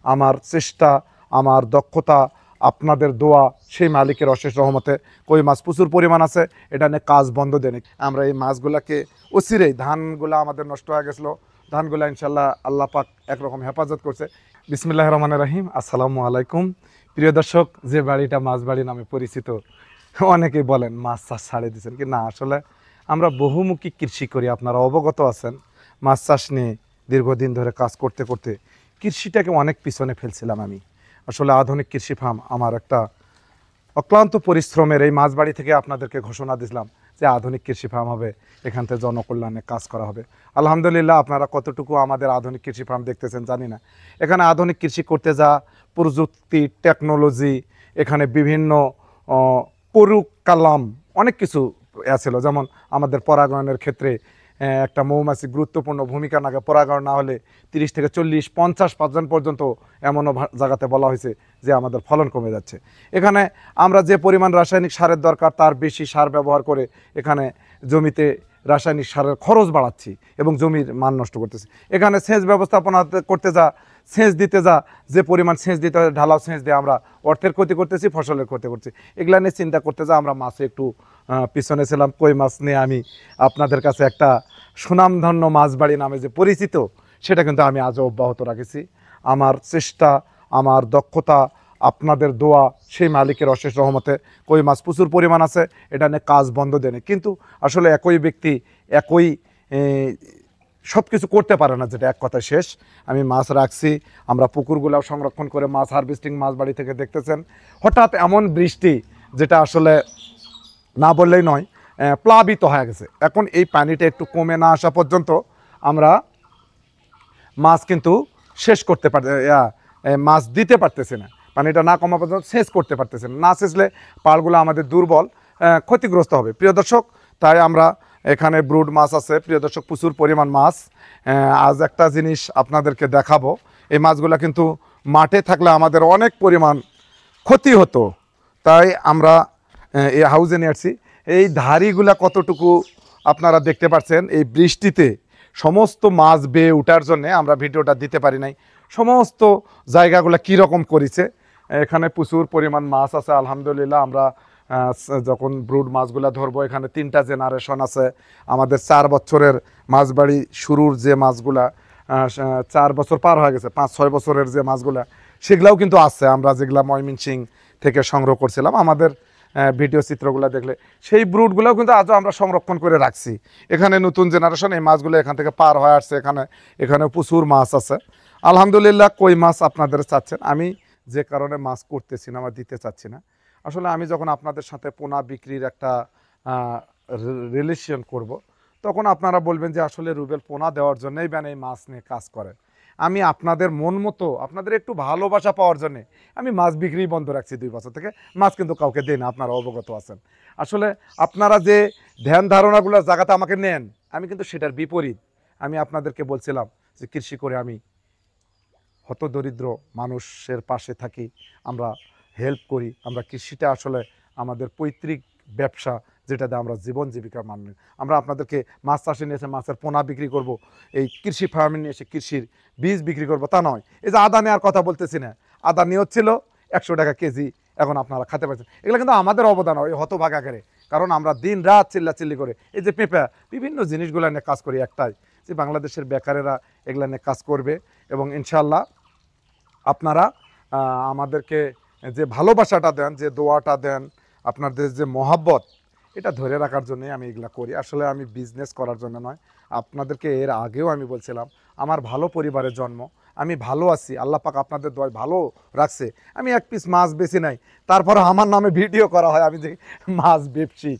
আমার চেষ্টা, আমার দক্ষতা, আপনাদের দোয়া, সেই মালিকের অশেষ রহমতে কই মাছ প্রচুর পরিমাণ আছে। এটা নিয়ে কাজ বন্ধ দেয়নি। আমরা এই মাছগুলাকে অচিরেই, ধানগুলা আমাদের নষ্ট হয়ে গেছিলো, ধানগুলা ইনশাল্লাহ আল্লাহ পাক একরকম হেফাজত করছে। বিসমিল্লাহির রহমানির রহিম। আসসালামু আলাইকুম। প্রিয় দর্শক, যে বাড়িটা মাছ বাড়ি নামে পরিচিত, অনেকেই বলেন মাছ চাষ ছাড়ে দিচ্ছেন কি না। আসলে আমরা বহুমুখী কৃষি করি, আপনারা অবগত আছেন। মাছ চাষ নিয়ে দীর্ঘদিন ধরে কাজ করতে করতে কৃষিটাকে অনেক পিছনে ফেলছিলাম আমি। আসলে আধুনিক কৃষি ফার্ম আমার একটা অক্লান্ত পরিশ্রমের, এই মাছবাড়ি থেকে আপনাদেরকে ঘোষণা দিলাম যে আধুনিক কৃষি ফার্ম হবে, এখান থেকে জনকল্যাণে কাজ করা হবে। আলহামদুলিল্লাহ, আপনারা কতটুকু আমাদের আধুনিক কৃষি ফার্ম দেখতেছেন জানি না। এখানে আধুনিক কৃষি করতে যা প্রযুক্তি, টেকনোলজি, এখানে বিভিন্ন কালাম অনেক কিছু ছিল। যেমন আমাদের পরাগায়নের ক্ষেত্রে একটা মৌমাছি গুরুত্বপূর্ণ ভূমিকা নাগে। পরাগায়ন না হলে 30 থেকে 40, 50% পর্যন্ত এমনও জায়গাতে বলা হয়েছে যে আমাদের ফলন কমে যাচ্ছে। এখানে আমরা যে পরিমাণ রাসায়নিক সারের দরকার তার বেশি সার ব্যবহার করে এখানে জমিতে রাসায়নিক সারের খরচ বাড়াচ্ছি এবং জমির মান নষ্ট করতেছি। এখানে সেচ ব্যবস্থাপনা করতে সেচ দিতে যে পরিমাণ সেচ দিতে হয়, ঢালাও সেচ দিয়ে আমরা অর্থের ক্ষতি করতেছি, ফসলের ক্ষতি করছি। এগুলা নিয়ে চিন্তা করতে আমরা মাছে একটু পিছনে ছিলাম। কই মাছ নিয়ে আমি আপনাদের কাছে একটা সুনামধন্য মাছবাড়ি নামে যে পরিচিত, সেটা কিন্তু আমি আজও অব্যাহত রাখেছি। আমার চেষ্টা, আমার দক্ষতা, আপনাদের দোয়া, সেই মালিকের অশেষ রহমতে কই মাছ প্রচুর পরিমাণ আছে। এটা নিয়ে কাজ বন্ধ দেয়নি। কিন্তু আসলে একই ব্যক্তি একই সব কিছু করতে পারে না, যেটা এক কথায় শেষ। আমি মাছ রাখছি, আমরা পুকুরগুলাও সংরক্ষণ করে মাছ হারভেস্টিং মাছ বাড়ি থেকে দেখতেছেন। হঠাৎ এমন বৃষ্টি, যেটা আসলে না বললেই নয়, প্লাবিত হয়ে গেছে। এখন এই পানিটা একটু কমে না আসা পর্যন্ত আমরা মাছ কিন্তু শেষ করতে মাছ দিতে পারতেছি না। পানিটা না কমা পর্যন্ত সেচ করতে পারতেছি না। না সেচলে পালগুলো আমাদের দুর্বল, ক্ষতিগ্রস্ত হবে। প্রিয় দর্শক, তাই আমরা এখানে ব্রুড মাছ আছে। প্রিয় দর্শক, প্রচুর পরিমাণ মাছ। আজ একটা জিনিস আপনাদেরকে দেখাবো। এই মাছগুলো কিন্তু মাঠে থাকলে আমাদের অনেক পরিমাণ ক্ষতি হতো, তাই আমরা এই হাউজে নিয়ে আসছি। এই ধারিগুলা কতটুকু আপনারা দেখতে পাচ্ছেন। এই বৃষ্টিতে সমস্ত মাছ বেয়ে ওঠার জন্যে আমরা ভিডিওটা দিতে পারি নাই। সমস্ত জায়গাগুলো কীরকম করেছে। এখানে প্রচুর পরিমাণ মাছ আছে আলহামদুলিল্লাহ। আমরা যখন ব্রুড মাছগুলো ধরবো, এখানে 3টা জেনারেশন আছে। আমাদের 4 বছরের মাছবাড়ি শুরুর যে মাছগুলা 4 বছর পার হয়ে গেছে, 5-6 বছরের যে মাছগুলা, সেগুলাও কিন্তু আছে। আমরা যেগুলা ময়মনসিং থেকে সংগ্রহ করছিলাম, আমাদের ভিডিও চিত্রগুলো দেখলে সেই ব্রুডগুলোও কিন্তু আজও আমরা সংরক্ষণ করে রাখছি। এখানে নতুন জেনারেশন এই মাছগুলো এখান থেকে পার হয়ে আসছে। এখানে প্রচুর মাছ আছে আলহামদুলিল্লাহ। কই মাছ আপনাদের চাচ্ছেন, আমি যে কারণে মাছ করতেছি না বা দিতে চাচ্ছি না, আসলে আমি যখন আপনাদের সাথে পোনা বিক্রির একটা রিলেশন করব, তখন আপনারা বলবেন যে আসলে রুবেল পোনা দেওয়ার জন্যই এই মাছ নিয়ে কাজ করে। আমি আপনাদের মন মতো, আপনাদের একটু ভালোবাসা পাওয়ার জন্যে আমি মাছ বিক্রি বন্ধ রাখছি 2 বছর থেকে। মাছ কিন্তু কাউকে দেই না, আপনারা অবগত আছেন। আসলে আপনারা যে ধ্যান ধারণাগুলোর জায়গাতে আমাকে নেন, আমি কিন্তু সেটার বিপরীত। আমি আপনাদেরকে বলছিলাম যে কৃষি করে আমি হতদরিদ্র মানুষের পাশে থাকি, আমরা হেল্প করি। আমরা কৃষিটা আসলে আমাদের পৈতৃক ব্যবসা, যেটাতে আমরা জীবন জীবিকা মানি। আমরা আপনাদেরকে মাছ চাষে নিয়ে এসে মাছের পোনা বিক্রি করব, এই কৃষি ফার্মে নিয়ে এসে কৃষির বীজ বিক্রি করব, তা নয়। এই যে আদা নেওয়ার কথা বলতেছি না, আদা নিয়ে হচ্ছিল 100 টাকা কেজি, এখন আপনারা খেতে পারছেন। এগুলো কিন্তু আমাদের অবদান হয় হতভাগা করে, কারণ আমরা দিন রাত চিল্লাচিল্লি করে এই যে পেঁপা বিভিন্ন জিনিসগুলো নিয়ে কাজ করি। একটাই যে বাংলাদেশের বেকারেরা এগুলো নিয়ে কাজ করবে, এবং ইনশাল্লাহ আপনারা আমাদেরকে যে ভালোবাসাটা দেন, যে দোয়াটা দেন, আপনাদের যে মহাব্বত, এটা ধরে রাখার জন্যই আমি এগুলো করি। আসলে আমি বিজনেস করার জন্য নয়। আপনাদেরকে এর আগেও আমি বলছিলাম, আমার ভালো পরিবারের জন্ম, আমি ভালো আছি, আল্লাহ পাক আপনাদের দোয়ায় ভালো রাখছে। আমি 1 পিস মাছ বেশি নাই, তারপর আমার নামে ভিডিও করা হয় আমি যে মাছ ব্যবসায়ী।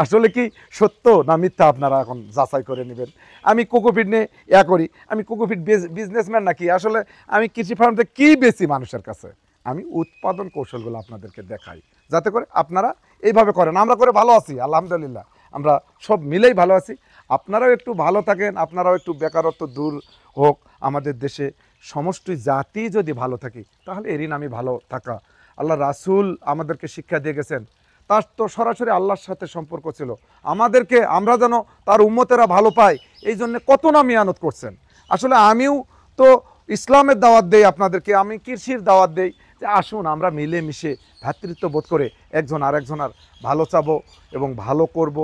আসলে কি সত্য না মিথ্যা আপনারা এখন যাচাই করে নেবেন। আমি কোকোপিট নিয়ে করি, আমি কোকোপিট বিজনেসম্যান নাকি? আসলে আমি কৃষি ফার্ম থেকে কী বেশি মানুষের কাছে, আমি উৎপাদন কৌশলগুলো আপনাদেরকে দেখাই, যাতে করে আপনারা এইভাবে করেন। আমরা করে ভালো আছি আলহামদুলিল্লাহ, আমরা সব মিলেই ভালো আছি। আপনারাও একটু ভালো থাকেন, আপনারাও একটু বেকারত্ব দূর হোক। আমাদের দেশে সমষ্টি জাতি যদি ভালো থাকি, তাহলে এরই নামই ভালো থাকা। আল্লাহ রাসূল আমাদেরকে শিক্ষা দিয়ে গেছেন, তার তো সরাসরি আল্লাহর সাথে সম্পর্ক ছিল। আমাদেরকে, আমরা যেন তার উম্মতেরা ভালো পাই, এই জন্য কত না মেহনত করছেন। আসলে আমিও তো ইসলামের দাওয়াত দেই আপনাদেরকে, আমি কৃষির দাওয়াত দেই যে আসুন আমরা মিলেমিশে ভ্রাতৃত্ব বোধ করে একজন আর একজনের ভালো চাবো এবং ভালো করব,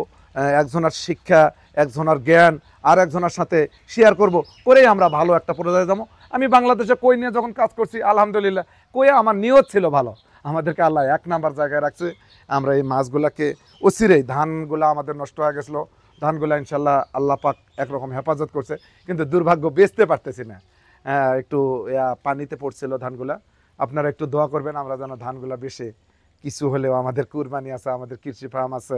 একজনের শিক্ষা, একজনের জ্ঞান আর একজনের সাথে শেয়ার করব, করেই আমরা ভালো একটা পর্যায়ে যাবো। আমি বাংলাদেশে কই নিয়ে যখন কাজ করছি আলহামদুলিল্লাহ, কইয়ে আমার নিয়ত ছিল ভালো, আমাদেরকে আল্লাহ 1 নাম্বার জায়গায় রাখছে। আমরা এই মাছগুলাকে অচিরেই, ধানগুলা আমাদের নষ্ট হয়ে গেছিলো, ধানগুলা ইনশাল্লাহ আল্লাহ পাক একরকম হেফাজত করছে, কিন্তু দুর্ভাগ্য বেচতে পারতেছি না, একটু পানিতে পড়ছিল ধানগুলা। আপনারা একটু দোয়া করবেন আমরা যেন ধানগুলা বেশে কিছু হলেও, আমাদের কুরবানি আছে, আমাদের কৃষি ফার্ম আছে,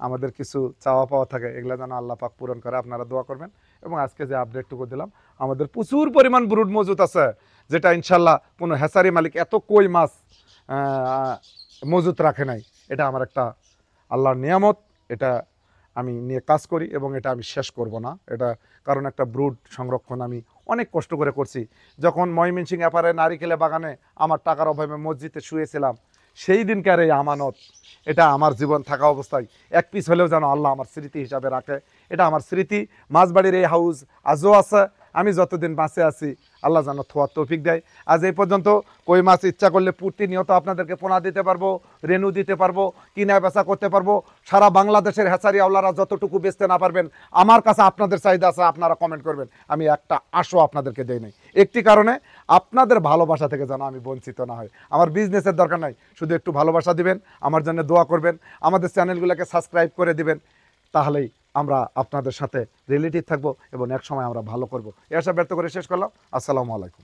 আমাদের কিছু চাওয়া পাওয়া থাকে, এগুলো যেন আল্লাহ পাক পূরণ করে। আপনারা দোয়া করবেন। এবং আজকে যে আপডেটটুকু দিলাম, আমাদের প্রচুর পরিমাণ ব্রুড মজুত আছে, যেটা ইনশাল্লাহ কোনো হেসারি মালিক এত কই মাছ মজুত রাখে নাই। এটা আমার একটা আল্লাহর নিয়ামত, এটা আমি নিয়ে কাজ করি এবং এটা আমি শেষ করব না। এটা কারণ একটা ব্রুড সংরক্ষণ আমি অনেক কষ্ট করে করছি। যখন ময়মনসিংহ এপারে নারিকেলে বাগানে আমার টাকার অভাবে মসজিদে শুয়েছিলাম, সেই দিনকার এই আমানত, এটা আমার জীবন থাকা অবস্থায় 1 পিস হলেও যেন আল্লাহ আমার স্মৃতি হিসাবে রাখে। এটা আমার স্মৃতি। মাছবাড়ির এই হাউস আজও আছে, আমি যতদিন বাঁচে আছি আল্লাহ যেন থোয়ার তৌফিক দেয়। আজ এই পর্যন্ত কই মাছ ইচ্ছা করলে প্রতিনিয়ত আপনাদেরকে পোনা দিতে পারবো, রেনু দিতে পারবো, কিনা বেচা করতে পারবো। সারা বাংলাদেশের হ্যাচারি আওলারা যতটুকু বেচতে না পারবেন, আমার কাছে আপনাদের চাহিদা আছে, আপনারা কমেন্ট করবেন, আমি একটা আশও আপনাদেরকে দেই নাই। একটি কারণে, আপনাদের ভালোবাসা থেকে যেন আমি বঞ্চিত না হয়। আমার বিজনেসের দরকার নাই, শুধু একটু ভালোবাসা দিবেন, আমার জন্য দোয়া করবেন, আমাদের চ্যানেলগুলোকে সাবস্ক্রাইব করে দিবেন, তাহলেই আমরা আপনাদের সাথে রিলেটিভ থাকবো এবং এক সময় আমরা ভালো করবো। এসব ব্যর্থ করে শেষ করলাম। আসসালামু আলাইকুম।